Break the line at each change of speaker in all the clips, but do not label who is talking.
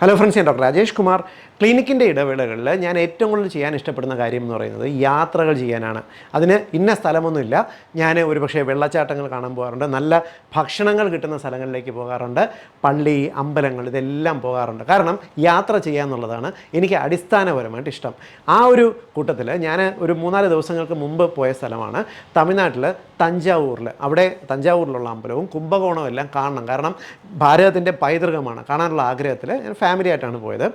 Hello friends, ഞാൻ doctor Rajesh Kumar. ക്ലിനിക്കിൻ്റെ ഇടവേളകളിൽ ഞാൻ ഏറ്റവും കൂടുതൽ ചെയ്യാൻ ഇഷ്ടപ്പെടുന്ന കാര്യം എന്ന് പറയുന്നത് യാത്രകൾ ചെയ്യാനാണ്. അതിന് ഇന്ന സ്ഥലമൊന്നുമില്ല. ഞാൻ ഒരുപക്ഷെ വെള്ളച്ചാട്ടങ്ങൾ കാണാൻ പോകാറുണ്ട്, നല്ല ഭക്ഷണങ്ങൾ കിട്ടുന്ന സ്ഥലങ്ങളിലേക്ക് പോകാറുണ്ട്, പള്ളി, അമ്പലങ്ങൾ, ഇതെല്ലാം പോകാറുണ്ട്. കാരണം യാത്ര ചെയ്യുക എന്നുള്ളതാണ് എനിക്ക് അടിസ്ഥാനപരമായിട്ട് ഇഷ്ടം. ആ ഒരു കൂട്ടത്തിൽ ഞാൻ ഒരു 3-4 ദിവസങ്ങൾക്ക് മുമ്പ് പോയ സ്ഥലമാണ് തമിഴ്നാട്ടിൽ തഞ്ചാവൂരിൽ. അവിടെ തഞ്ചാവൂരിലുള്ള അമ്പലവും കുംഭകോണവും എല്ലാം കാണണം. കാരണം ഭാരതത്തിൻ്റെ പൈതൃകമാണ്. കാണാനുള്ള ആഗ്രഹത്തിൽ ഞാൻ ഫാമിലി ആയിട്ടാണ് പോയത്.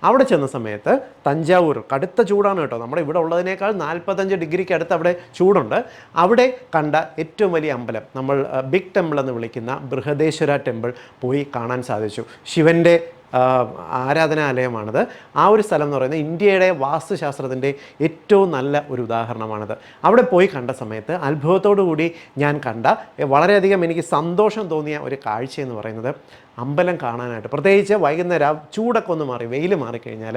അവിടെ ചെന്ന സമയത്ത് തഞ്ചാവൂർ കടുത്ത ചൂടാണ് കേട്ടോ. നമ്മുടെ ഇവിടെ ഉള്ളതിനേക്കാൾ 45 ഡിഗ്രിക്ക് അടുത്ത് അവിടെ ചൂടുണ്ട്. അവിടെ കണ്ട ഏറ്റവും വലിയ അമ്പലം, നമ്മൾ ബിഗ് ടെമ്പിൾ എന്ന് വിളിക്കുന്ന ബൃഹദേശ്വര ടെമ്പിൾ പോയി കാണാൻ സാധിച്ചു. ശിവൻ്റെ ആരാധനാലയമാണിത്. ആ ഒരു സ്ഥലം എന്ന് പറയുന്നത് ഇന്ത്യയുടെ വാസ്തുശാസ്ത്രത്തിൻ്റെ ഏറ്റവും നല്ല ഒരു ഉദാഹരണമാണിത്. അവിടെ പോയി കണ്ട സമയത്ത് അത്ഭുതത്തോടു കൂടി ഞാൻ കണ്ട വളരെയധികം എനിക്ക് സന്തോഷം തോന്നിയ ഒരു കാഴ്ച എന്ന് പറയുന്നത് അമ്പലം കാണാനായിട്ട്, പ്രത്യേകിച്ച് വൈകുന്നേരം ചൂടൊക്കെ ഒന്ന് മാറി വെയിൽ മാറിക്കഴിഞ്ഞാൽ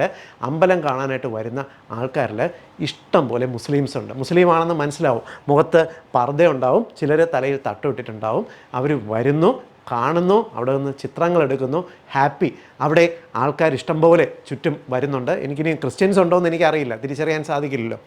അമ്പലം കാണാനായിട്ട് വരുന്ന ആൾക്കാരിൽ ഇഷ്ടം പോലെ മുസ്ലിംസ് ഉണ്ട്. മുസ്ലിമാണെന്ന് മനസ്സിലാവും, മുഖത്ത് പർദ്ദയുണ്ടാവും, ചിലർ തലയിൽ തട്ടുവിട്ടിട്ടുണ്ടാവും. അവർ വരുന്നു, കാണുന്നു, അവിടെ നിന്ന് ചിത്രങ്ങൾ എടുക്കുന്നു, ഹാപ്പി. അവിടെ ആൾക്കാർ ഇഷ്ടം പോലെ ചുറ്റും വരുന്നുണ്ട്. എനിക്കിനി ക്രിസ്ത്യൻസ് ഉണ്ടോ എന്ന് എനിക്കറിയില്ല, തിരിച്ചറിയാൻ സാധിക്കില്ലല്ലോ.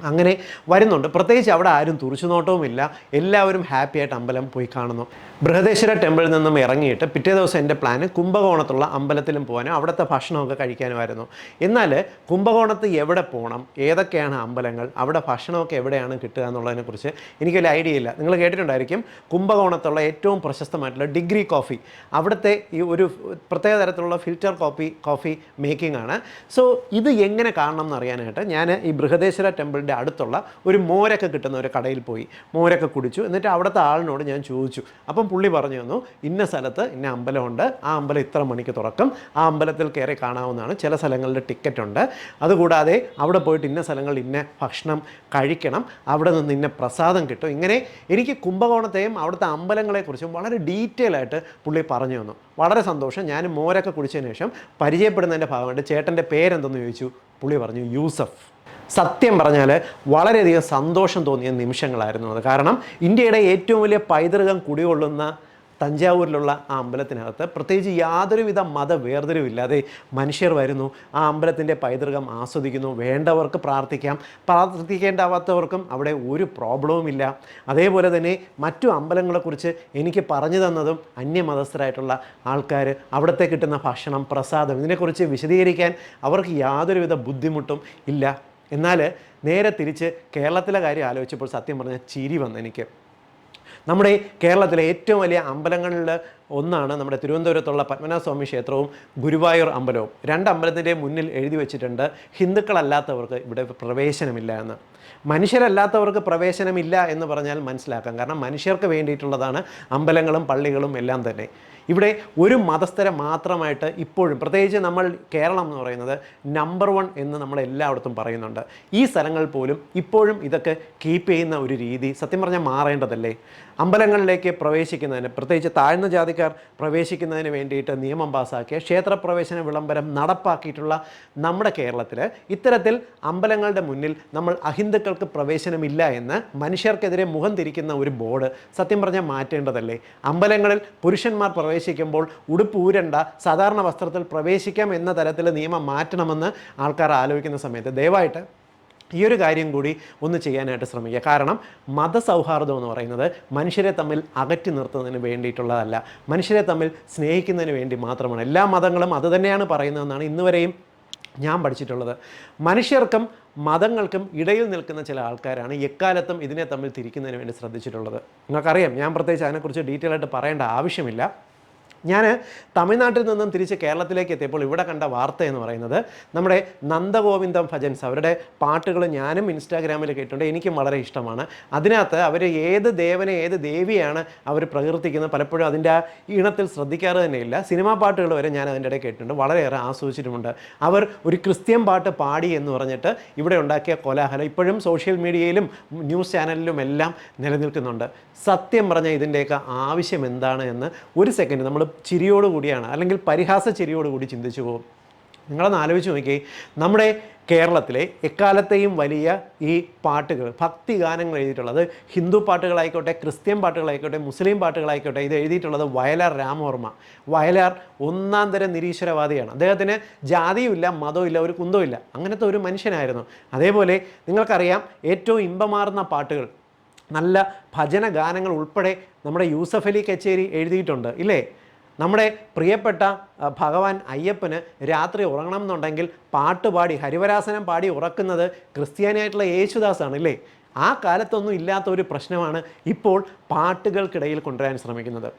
അങ്ങനെ വരുന്നുണ്ട്. പ്രത്യേകിച്ച് അവിടെ ആരും തുറിച്ചുനോട്ടവുമില്ല, എല്ലാവരും ഹാപ്പി ആയിട്ട് അമ്പലം പോയി കാണുന്നു. ബൃഹദേശ്വര ടെമ്പിളിൽ നിന്നും ഇറങ്ങിയിട്ട് പിറ്റേ ദിവസം എൻ്റെ പ്ലാന് കുംഭകോണത്തുള്ള അമ്പലത്തിലും പോകാനും അവിടുത്തെ ഭക്ഷണമൊക്കെ കഴിക്കാനുമായിരുന്നു. എന്നാൽ കുംഭകോണത്ത് എവിടെ പോകണം, ഏതൊക്കെയാണ് അമ്പലങ്ങൾ, അവിടെ ഭക്ഷണമൊക്കെ എവിടെയാണ് കിട്ടുക എന്നുള്ളതിനെക്കുറിച്ച് എനിക്കൊരു ഐഡിയ ഇല്ല. നിങ്ങൾ കേട്ടിട്ടുണ്ടായിരിക്കും കുംഭകോണത്തുള്ള ഏറ്റവും പ്രശസ്തമായിട്ടുള്ള ഡിഗ്രി കോഫി, അവിടുത്തെ ഈ ഒരു പ്രത്യേക തരത്തിലുള്ള ഫിൽറ്റർ കോഫി മേക്കിംഗ് ആണ്. സോ ഇത് എങ്ങനെ കാണണം എന്നറിയാനായിട്ട് ഞാൻ ഈ ബൃഹദേശ്വര ടെമ്പിളിൻ്റെ അടുത്തുള്ള ഒരു മോരൊക്കെ കിട്ടുന്ന ഒരു കടയിൽ പോയി മോരൊക്കെ കുടിച്ചു. എന്നിട്ട് അവിടുത്തെ ആളിനോട് ഞാൻ ചോദിച്ചു. അപ്പം പുള്ളി പറഞ്ഞു തന്നു, ഇന്ന സ്ഥലത്ത് ഇന്ന അമ്പലമുണ്ട്, ആ അമ്പലം ഇത്ര മണിക്ക് തുറക്കും, ആ അമ്പലത്തിൽ കയറി കാണാവുന്നതാണ്, ചില സ്ഥലങ്ങളിൽ ടിക്കറ്റ് ഉണ്ട്, അതുകൂടാതെ അവിടെ പോയിട്ട് ഇന്ന സ്ഥലങ്ങളിൽ ഇന്ന ഭക്ഷണം കഴിക്കണം, അവിടെ നിന്ന് ഇന്ന പ്രസാദം കിട്ടും. ഇങ്ങനെ എനിക്ക് കുംഭകോണത്തെയും അവിടുത്തെ അമ്പലങ്ങളെക്കുറിച്ചും വളരെ ഡീറ്റെയിൽ ആയിട്ട് പുള്ളി പറഞ്ഞു തന്നു. വളരെ സന്തോഷം. ഞാൻ മോരൊക്കെ കുടിച്ചതിന് ശേഷം പരിചയപ്പെടുന്നതിൻ്റെ ഭാഗമായിട്ട് ചേട്ടൻ്റെ പേരെന്തെന്ന് ചോദിച്ചു. പുള്ളി പറഞ്ഞു യൂസഫ്. സത്യം പറഞ്ഞാൽ വളരെയധികം സന്തോഷം തോന്നിയ നിമിഷങ്ങളായിരുന്നു അത്. കാരണം ഇന്ത്യയുടെ ഏറ്റവും വലിയ പൈതൃകം കുടികൊള്ളുന്ന തഞ്ചാവൂരിലുള്ള ആ അമ്പലത്തിനകത്ത് പ്രത്യേകിച്ച് യാതൊരുവിധ മത വേർതിരിവില്ലാതെ മനുഷ്യർ വരുന്നു, ആ അമ്പലത്തിൻ്റെ പൈതൃകം ആസ്വദിക്കുന്നു. വേണ്ടവർക്ക് പ്രാർത്ഥിക്കാം, പ്രാർത്ഥിക്കേണ്ടാവാത്തവർക്കും അവിടെ ഒരു പ്രോബ്ലവുമില്ല. അതേപോലെ തന്നെ മറ്റു അമ്പലങ്ങളെക്കുറിച്ച് എനിക്ക് പറഞ്ഞു തന്നതും അന്യമതസ്ഥരായിട്ടുള്ള ആൾക്കാർ, അവിടുത്തെ കിട്ടുന്ന ഭക്ഷണം, പ്രസാദം, ഇതിനെക്കുറിച്ച് വിശദീകരിക്കാൻ അവർക്ക് യാതൊരുവിധ ബുദ്ധിമുട്ടും ഇല്ല. എന്നാൽ നേരെ തിരിച്ച് കേരളത്തിലെ കാര്യം ആലോചിച്ചപ്പോൾ സത്യം പറഞ്ഞാൽ ചിരി വന്നു എനിക്ക്. നമ്മുടെ കേരളത്തിലെ ഏറ്റവും വലിയ അമ്പലങ്ങളിൽ ഒന്നാണ് നമ്മുടെ തിരുവനന്തപുരത്തുള്ള പത്മനാഭസ്വാമി ക്ഷേത്രവും ഗുരുവായൂർ അമ്പലവും. 2 അമ്പലത്തിൻ്റെ മുന്നിൽ എഴുതി വെച്ചിട്ടുണ്ട്, ഹിന്ദുക്കളല്ലാത്തവർക്ക് ഇവിടെ പ്രവേശനമില്ല എന്ന്. മനുഷ്യരല്ലാത്തവർക്ക് പ്രവേശനമില്ല എന്ന് പറഞ്ഞാൽ മനസ്സിലാക്കാം. കാരണം മനുഷ്യർക്ക് വേണ്ടിയിട്ടുള്ളതാണ് അമ്പലങ്ങളും പള്ളികളും എല്ലാം തന്നെ. ഇവിടെ ഒരു മതസ്ഥരെ മാത്രമായിട്ട് ഇപ്പോഴും, പ്രത്യേകിച്ച് നമ്മൾ കേരളം എന്ന് പറയുന്നത് നമ്പർ 1 എന്ന് നമ്മൾ എല്ലായിടത്തും പറയുന്നുണ്ട്. ഈ സ്ഥലങ്ങളിൽ പോലും ഇപ്പോഴും ഇതൊക്കെ കീപ്പ് ചെയ്യുന്ന ഒരു രീതി സത്യം പറഞ്ഞാൽ മാറേണ്ടതല്ലേ? അമ്പലങ്ങളിലേക്ക് പ്രവേശിക്കുന്നതിന്, പ്രത്യേകിച്ച് താഴ്ന്ന ജാതിക്കാർ പ്രവേശിക്കുന്നതിന് വേണ്ടിയിട്ട് നിയമം പാസ്സാക്കിയ ക്ഷേത്രപ്രവേശന വിളംബരം നടപ്പാക്കിയിട്ടുള്ള നമ്മുടെ കേരളത്തിൽ ഇത്തരത്തിൽ അമ്പലങ്ങളുടെ മുന്നിൽ നമ്മൾ അഹിന്ദുക്കൾക്ക് പ്രവേശനമില്ല എന്ന് മനുഷ്യർക്കെതിരെ മുഖം തിരിക്കുന്ന ഒരു ബോർഡ് സത്യം പറഞ്ഞാൽ മാറ്റേണ്ടതല്ലേ? അമ്പലങ്ങളിൽ പുരുഷന്മാർ പ്രവേശിക്കുമ്പോൾ ഉടുപ്പ് ഊരണ്ട, സാധാരണ വസ്ത്രത്തിൽ പ്രവേശിക്കാം എന്ന തരത്തിൽ നിയമം മാറ്റണമെന്ന് ആൾക്കാർ ആലോചിക്കുന്ന സമയത്ത് ദയവായിട്ട് ഈ ഒരു കാര്യം കൂടി ഒന്ന് ചെയ്യാനായിട്ട് ശ്രമിക്കുക. കാരണം മതസൗഹാർദ്ദം എന്ന് പറയുന്നത് മനുഷ്യരെ തമ്മിൽ അകറ്റി നിർത്തുന്നതിന് വേണ്ടിയിട്ടുള്ളതല്ല, മനുഷ്യരെ തമ്മിൽ സ്നേഹിക്കുന്നതിന് വേണ്ടി മാത്രമാണ്. എല്ലാ മതങ്ങളും അത് തന്നെയാണ് പറയുന്നതെന്നാണ് ഇന്നുവരെയും ഞാൻ പഠിച്ചിട്ടുള്ളത്. മനുഷ്യർക്കും മതങ്ങൾക്കും ഇടയിൽ നിൽക്കുന്ന ചില ആൾക്കാരാണ് എക്കാലത്തും ഇതിനെ തമ്മിൽ തിരിക്കുന്നതിന് വേണ്ടി ശ്രദ്ധിച്ചിട്ടുള്ളത്. നിങ്ങൾക്കറിയാം, ഞാൻ പ്രത്യേകിച്ച് അതിനെക്കുറിച്ച് ഡീറ്റെയിൽ ആയിട്ട് പറയേണ്ട ആവശ്യമില്ല. ഞാൻ തമിഴ്നാട്ടിൽ നിന്നും തിരിച്ച് കേരളത്തിലേക്ക് എത്തിയപ്പോൾ ഇവിടെ കണ്ട വാർത്ത എന്ന് പറയുന്നത് നമ്മുടെ നന്ദഗോവിന്ദം ഭജൻസ്, അവരുടെ പാട്ടുകൾ ഞാനും ഇൻസ്റ്റാഗ്രാമിൽ കേട്ടിട്ടുണ്ട്, എനിക്കും വളരെ ഇഷ്ടമാണ്. അതിനകത്ത് അവർ ഏത് ദേവനെ ഏത് ദേവിയാണ് അവർ പ്രകീർത്തിക്കുന്നത് പലപ്പോഴും അതിൻ്റെ ആ ഈണത്തിൽ ശ്രദ്ധിക്കാറ് തന്നെയില്ല. സിനിമാ പാട്ടുകൾ വരെ ഞാൻ അതിൻ്റെ ഇടയിൽ കേട്ടിട്ടുണ്ട്, വളരെയേറെ ആസ്വദിച്ചിട്ടുമുണ്ട്. അവർ ഒരു ക്രിസ്ത്യൻ പാട്ട് പാടി എന്ന് പറഞ്ഞിട്ട് ഇവിടെ ഉണ്ടാക്കിയ കോലാഹലം ഇപ്പോഴും സോഷ്യൽ മീഡിയയിലും ന്യൂസ് ചാനലിലും എല്ലാം നിലനിൽക്കുന്നുണ്ട്. സത്യം പറഞ്ഞാൽ ഇതിൻ്റെയൊക്കെ ആവശ്യം എന്താണ് എന്ന് ഒരു സെക്കൻഡ് നമ്മൾ ചിരിയോടുകൂടിയാണ്, അല്ലെങ്കിൽ പരിഹാസ ചിരിയോടുകൂടി ചിന്തിച്ചു പോകും. നിങ്ങളൊന്ന് ആലോചിച്ച് നോക്കി, നമ്മുടെ കേരളത്തിലെ എക്കാലത്തെയും വലിയ ഈ പാട്ടുകൾ, ഭക്തി ഗാനങ്ങൾ എഴുതിയിട്ടുള്ളത് ഹിന്ദു പാട്ടുകളായിക്കോട്ടെ, ക്രിസ്ത്യൻ പാട്ടുകളായിക്കോട്ടെ, മുസ്ലിം പാട്ടുകളായിക്കോട്ടെ, ഇത് എഴുതിയിട്ടുള്ളത് വയലാർ രാമവർമ്മ. വയലാർ ഒന്നാം തരം നിരീശ്വരവാദിയാണ്. അദ്ദേഹത്തിന് ജാതിയുമില്ല, മതവുമില്ല, ഒരു കുന്തവുമില്ല, അങ്ങനത്തെ ഒരു മനുഷ്യനായിരുന്നു. അതേപോലെ നിങ്ങൾക്കറിയാം, ഏറ്റവും ഇമ്പമാർന്ന പാട്ടുകൾ, നല്ല ഭജന ഗാനങ്ങൾ ഉൾപ്പെടെ നമ്മുടെ യൂസഫ് അലി കച്ചേരി എഴുതിയിട്ടുണ്ട് ഇല്ലേ? നമ്മുടെ പ്രിയപ്പെട്ട ഭഗവാൻ അയ്യപ്പന് രാത്രി ഉറങ്ങണം എന്നുണ്ടെങ്കിൽ പാട്ടുപാടി ഹരിവരാസനം പാടി ഉറക്കുന്നത് ക്രിസ്ത്യാനിയായിട്ടുള്ള യേശുദാസാണ് ഇല്ലേ? ആ കാലത്തൊന്നും ഇല്ലാത്ത ഒരു പ്രശ്നമാണ് ഇപ്പോൾ പാട്ടുകൾക്കിടയിൽ കൊണ്ടുവരാൻ ശ്രമിക്കുന്നത്.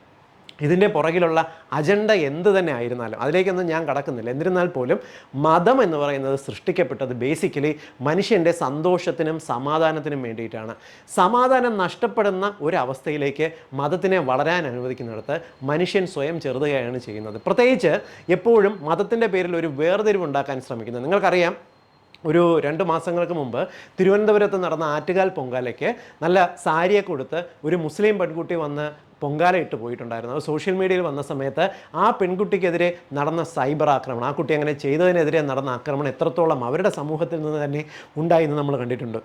ഇതിൻ്റെ പുറകിലുള്ള അജണ്ട എന്ത് തന്നെ ആയിരുന്നാലും അതിലേക്കൊന്നും ഞാൻ കടക്കുന്നില്ല. എന്നിരുന്നാൽ പോലും മതം എന്ന് പറയുന്നത് സൃഷ്ടിക്കപ്പെട്ടത് ബേസിക്കലി മനുഷ്യൻ്റെ സന്തോഷത്തിനും സമാധാനത്തിനും വേണ്ടിയിട്ടാണ്. സമാധാനം നഷ്ടപ്പെടുന്ന ഒരവസ്ഥയിലേക്ക് മതത്തിനെ വളരാൻ അനുവദിക്കുന്നിടത്ത് മനുഷ്യൻ സ്വയം ചെറുതുകയാണ് ചെയ്യുന്നത്. പ്രത്യേകിച്ച് എപ്പോഴും മതത്തിൻ്റെ പേരിൽ ഒരു വേർതിരിവുണ്ടാക്കാൻ ശ്രമിക്കുന്നത്. നിങ്ങൾക്കറിയാം, ഒരു 2 മാസങ്ങൾക്ക് മുമ്പ് തിരുവനന്തപുരത്ത് നടന്ന ആറ്റുകാൽ പൊങ്കാലയ്ക്ക് നല്ല സാരിയൊക്കെ കൊടുത്ത് ഒരു മുസ്ലിം പെൺകുട്ടി വന്ന് പൊങ്കാല ഇട്ട് പോയിട്ടുണ്ടായിരുന്നു. അത് സോഷ്യൽ മീഡിയയിൽ വന്ന സമയത്ത് ആ പെൺകുട്ടിക്കെതിരെ നടന്ന സൈബർ ആക്രമണം, ആ കുട്ടി അങ്ങനെ ചെയ്തതിനെതിരെ നടന്ന ആക്രമണം എത്രത്തോളം അവരുടെ സമൂഹത്തിൽ നിന്ന് തന്നെ ഉണ്ടായി എന്ന് നമ്മൾ കണ്ടിട്ടുണ്ട്.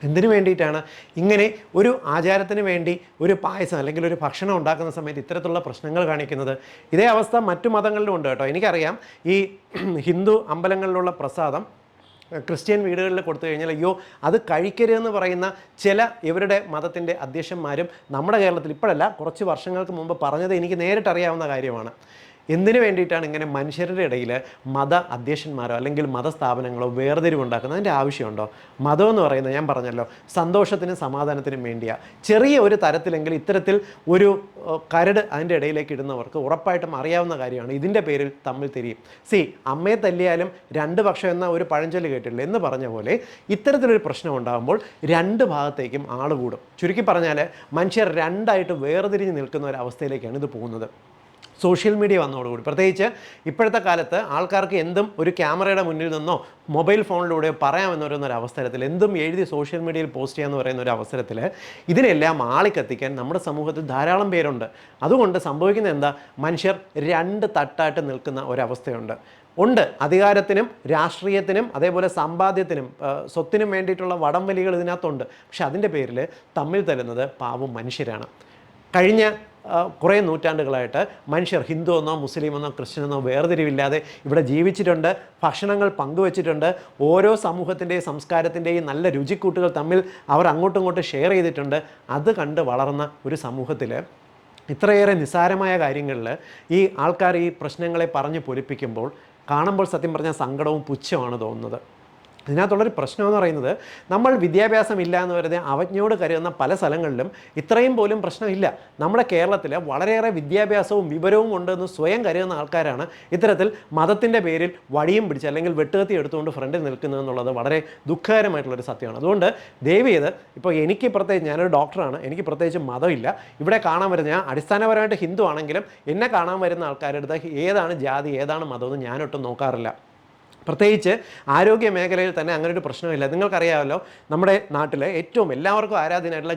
എന്തിനു വേണ്ടിയിട്ടാണ് ഇങ്ങനെ ഒരു ആചാരത്തിന് വേണ്ടി ഒരു പായസം അല്ലെങ്കിൽ ഒരു ഭക്ഷണം ഉണ്ടാക്കുന്ന സമയത്ത് ഇത്തരത്തിലുള്ള പ്രശ്നങ്ങൾ കാണിക്കുന്നത്? ഇതേ അവസ്ഥ മറ്റു മതങ്ങളിലും ഉണ്ട് കേട്ടോ. എനിക്കറിയാം, ഈ ഹിന്ദു അമ്പലങ്ങളിലുള്ള പ്രസാദം ക്രിസ്ത്യൻ വീടുകളിൽ കൊടുത്തു കഴിഞ്ഞാൽ അയ്യോ അത് കഴിക്കരുതെന്ന് പറയുന്ന ചില ഇവരുടെ മതത്തിൻ്റെ അധ്യക്ഷന്മാരും നമ്മുടെ കേരളത്തിൽ ഇപ്പോഴല്ല, കുറച്ച് വർഷങ്ങൾക്ക് മുമ്പ് പറഞ്ഞത് എനിക്ക് നേരിട്ടറിയാവുന്ന കാര്യമാണ്. എന്തിനു വേണ്ടിയിട്ടാണ് ഇങ്ങനെ മനുഷ്യരുടെ ഇടയിൽ മത അധ്യക്ഷന്മാരോ അല്ലെങ്കിൽ മതസ്ഥാപനങ്ങളോ വേർതിരിവുണ്ടാക്കുന്നത്? അതിൻ്റെ ആവശ്യമുണ്ടോ? മതം എന്ന് പറയുന്നത് ഞാൻ പറഞ്ഞല്ലോ സന്തോഷത്തിനും സമാധാനത്തിനും വേണ്ടിയാണ്. ചെറിയ ഒരു തരത്തിലെങ്കിൽ ഇത്തരത്തിൽ ഒരു കരട് അതിൻ്റെ ഇടയിലേക്ക് ഇടുന്നവർക്ക് ഉറപ്പായിട്ടും അറിയാവുന്ന കാര്യമാണ് ഇതിൻ്റെ പേരിൽ തമ്മിൽ തിരിയും. അമ്മയെ തല്ലിയാലും 2 പക്ഷം എന്ന ഒരു പഴഞ്ചൊല്ല് കേട്ടില്ല എന്ന് പറഞ്ഞ പോലെ ഇത്തരത്തിലൊരു പ്രശ്നം ഉണ്ടാകുമ്പോൾ 2 ഭാഗത്തേക്കും ആൾ കൂടും. ചുരുക്കി പറഞ്ഞാൽ മനുഷ്യർ 2ആയിട്ട് വേർതിരിഞ്ഞ് നിൽക്കുന്ന ഒരവസ്ഥയിലേക്കാണ് ഇത് പോകുന്നത്. സോഷ്യൽ മീഡിയ വന്നതോടുകൂടി, പ്രത്യേകിച്ച് ഇപ്പോഴത്തെ കാലത്ത് ആൾക്കാർക്ക് എന്തും ഒരു ക്യാമറയുടെ മുന്നിൽ നിന്നോ മൊബൈൽ ഫോണിലൂടെയോ പറയാമെന്ന് പറയുന്ന ഒരു അവസരത്തിൽ, എന്തും എഴുതി സോഷ്യൽ മീഡിയയിൽ പോസ്റ്റ് ചെയ്യാമെന്ന് പറയുന്ന ഒരു അവസരത്തിൽ ഇതിനെല്ലാം ആളിക്കത്തിക്കാൻ നമ്മുടെ സമൂഹത്തിൽ ധാരാളം പേരുണ്ട്. അതുകൊണ്ട് സംഭവിക്കുന്നത് എന്താ? മനുഷ്യർ 2 തട്ടായിട്ട് നിൽക്കുന്ന ഒരവസ്ഥയുണ്ട്. അധികാരത്തിനും രാഷ്ട്രീയത്തിനും അതേപോലെ സമ്പാദ്യത്തിനും സ്വത്തിനും വേണ്ടിയിട്ടുള്ള വടംവലികൾ ഇതിനകത്തുണ്ട്. പക്ഷെ അതിൻ്റെ പേരിൽ തമ്മിൽ തല്ലുന്നത് പാവം മനുഷ്യരാണ്. കഴിഞ്ഞ കുറേ നൂറ്റാണ്ടുകളായിട്ട് മനുഷ്യർ ഹിന്ദു എന്നോ മുസ്ലിം എന്നോ ക്രിസ്ത്യൻ എന്നോ വേർതിരിവില്ലാതെ ഇവിടെ ജീവിച്ചിട്ടുണ്ട്, ഭക്ഷണങ്ങൾ പങ്കുവച്ചിട്ടുണ്ട്, ഓരോ സമൂഹത്തിൻ്റെയും സംസ്കാരത്തിൻ്റെയും നല്ല രുചിക്കൂട്ടുകൾ തമ്മിൽ അവർ അങ്ങോട്ടും ഇങ്ങോട്ടും ഷെയർ ചെയ്തിട്ടുണ്ട്. അത് കണ്ട് വളർന്ന ഒരു സമൂഹത്തിൽ ഇത്രയേറെ നിസ്സാരമായ കാര്യങ്ങളിൽ ഈ ആൾക്കാർ ഈ പ്രശ്നങ്ങളെ പറഞ്ഞ് പൊലിപ്പിക്കുമ്പോൾ കാണുമ്പോൾ സത്യം പറഞ്ഞാൽ സങ്കടവും പുച്ഛമാണ് തോന്നുന്നത്. ഇതിനകത്തുള്ളൊരു പ്രശ്നമെന്ന് പറയുന്നത്, നമ്മൾ വിദ്യാഭ്യാസം ഇല്ല എന്ന് വരുന്നത് അവജ്ഞയോട് കരുതുന്ന പല സ്ഥലങ്ങളിലും ഇത്രയും പോലും പ്രശ്നമില്ല. നമ്മുടെ കേരളത്തിൽ വളരെയേറെ വിദ്യാഭ്യാസവും വിവരവും ഉണ്ടെന്ന് സ്വയം കരുതുന്ന ആൾക്കാരാണ് ഇത്തരത്തിൽ മതത്തിൻ്റെ പേരിൽ വടിയും പിടിച്ച് അല്ലെങ്കിൽ വെട്ടുകത്തി എടുത്തുകൊണ്ട് ഫ്രണ്ടിൽ നിൽക്കുന്നതെന്നുള്ളത് വളരെ ദുഃഖകരമായിട്ടുള്ളൊരു സത്യമാണ്. അതുകൊണ്ട് ദയവ് ചെയ്ത്, ഇപ്പോൾ എനിക്ക് പ്രത്യേകിച്ച്, ഞാനൊരു ഡോക്ടറാണ്, എനിക്ക് പ്രത്യേകിച്ച് മതമില്ല. ഇവിടെ കാണാൻ വരുന്ന, ഞാൻ അടിസ്ഥാനപരമായിട്ട് ഹിന്ദു ആണെങ്കിലും എന്നെ കാണാൻ വരുന്ന ആൾക്കാരുടെ അടുത്ത് ഏതാണ് ജാതി ഏതാണ് മതമെന്ന് ഞാനൊട്ടും നോക്കാറില്ല. പ്രത്യേകിച്ച് ആരോഗ്യ മേഖലയിൽ തന്നെ അങ്ങനെ ഒരു പ്രശ്നമില്ല. നിങ്ങൾക്കറിയാമല്ലോ, നമ്മുടെ നാട്ടിൽ ഏറ്റവും എല്ലാവർക്കും ആരാധനയായിട്ടുള്ള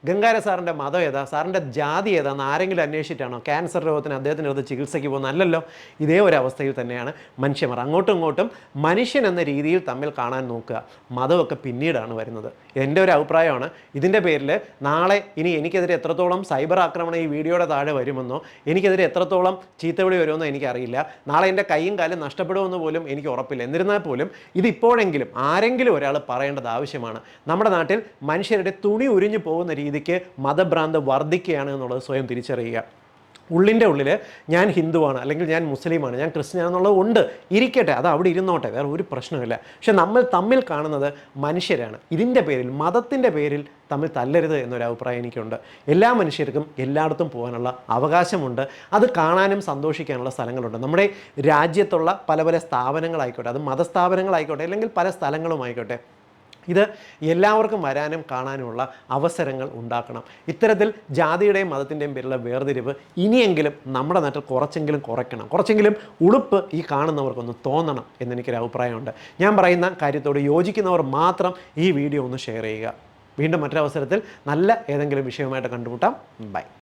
ഗംഗാര സാറിൻ്റെ മതം ഏതാ, സാറിൻ്റെ ജാതി ഏതാന്ന് ആരെങ്കിലും അന്വേഷിച്ചിട്ടാണോ ക്യാൻസർ രോഗത്തിന് അദ്ദേഹത്തിൻ്റെ അടുത്ത് ചികിത്സയ്ക്ക് പോകുന്നത്? അല്ലല്ലോ. ഇതേ ഒരു അവസ്ഥയിൽ തന്നെയാണ് മനുഷ്യന്മാർ. അങ്ങോട്ടും ഇങ്ങോട്ടും മനുഷ്യൻ എന്ന രീതിയിൽ തമ്മിൽ കാണാൻ നോക്കുക. മതമൊക്കെ പിന്നീടാണ് വരുന്നത്. എൻ്റെ ഒരു അഭിപ്രായമാണ്. ഇതിൻ്റെ പേരിൽ നാളെ ഇനി എനിക്കെതിരെ എത്രത്തോളം സൈബർ ആക്രമണം ഈ വീഡിയോയുടെ താഴെ വരുമെന്നോ എനിക്കെതിരെ എത്രത്തോളം ചീത്തവിളി വരുമെന്നോ എനിക്കറിയില്ല. നാളെ എൻ്റെ കൈയും കാലും നഷ്ടപ്പെടുമെന്ന് പോലും എനിക്ക് ഉറപ്പില്ല. എന്നിരുന്നാൽ പോലും ഇതിപ്പോഴെങ്കിലും ആരെങ്കിലും ഒരാൾ പറയേണ്ടത് ആവശ്യമാണ്. നമ്മുടെ നാട്ടിൽ മനുഷ്യരുടെ തുണി ഉരിഞ്ഞു പോകുന്ന രീതിക്ക് മതഭ്രാന്ത് വർദ്ധിക്കുകയാണ് എന്നുള്ളത് സ്വയം തിരിച്ചറിയുക. ഉള്ളിൻ്റെ ഉള്ളിൽ ഞാൻ ഹിന്ദുവാണ്, അല്ലെങ്കിൽ ഞാൻ മുസ്ലിമാണ്, ഞാൻ ക്രിസ്ത്യനാണെന്നുള്ളത് ഉണ്ട്, ഇരിക്കട്ടെ, അത് അവിടെ ഇരുന്നോട്ടെ, വേറെ ഒരു പ്രശ്നമില്ല. പക്ഷെ നമ്മൾ തമ്മിൽ കാണുന്നത് മനുഷ്യരാണ്. ഇതിൻ്റെ പേരിൽ, മതത്തിൻ്റെ പേരിൽ തമ്മിൽ തല്ലരുത് എന്നൊരു അഭിപ്രായം എനിക്കുണ്ട്. എല്ലാ മനുഷ്യർക്കും എല്ലായിടത്തും പോകാനുള്ള അവകാശമുണ്ട്. അത് കാണാനും സന്തോഷിക്കാനുള്ള സ്ഥലങ്ങളുണ്ട്. നമ്മുടെ രാജ്യത്തുള്ള പല പല സ്ഥാപനങ്ങളായിക്കോട്ടെ, അത് മതസ്ഥാപനങ്ങളായിക്കോട്ടെ അല്ലെങ്കിൽ പല സ്ഥലങ്ങളുമായിക്കോട്ടെ, ഇത് എല്ലാവർക്കും വരാനും കാണാനുമുള്ള അവസരങ്ങൾ ഉണ്ടാക്കണം. ഇത്തരത്തിൽ ജാതിയുടെയും മതത്തിൻ്റെയും പേരിലുള്ള വേർതിരിവ് ഇനിയെങ്കിലും നമ്മുടെ നാട്ടിൽ കുറച്ചെങ്കിലും കുറയ്ക്കണം. കുറച്ചെങ്കിലും ഉളുപ്പ് ഈ കാണുന്നവർക്കൊന്ന് തോന്നണം എന്നെനിക്കൊരു അഭിപ്രായമുണ്ട്. ഞാൻ പറയുന്ന കാര്യത്തോട് യോജിക്കുന്നവർ മാത്രം ഈ വീഡിയോ ഒന്ന് ഷെയർ ചെയ്യുക. വീണ്ടും മറ്റൊരവസരത്തിൽ നല്ല ഏതെങ്കിലും വിഷയവുമായിട്ട് കണ്ടുമുട്ടാം. ബൈ.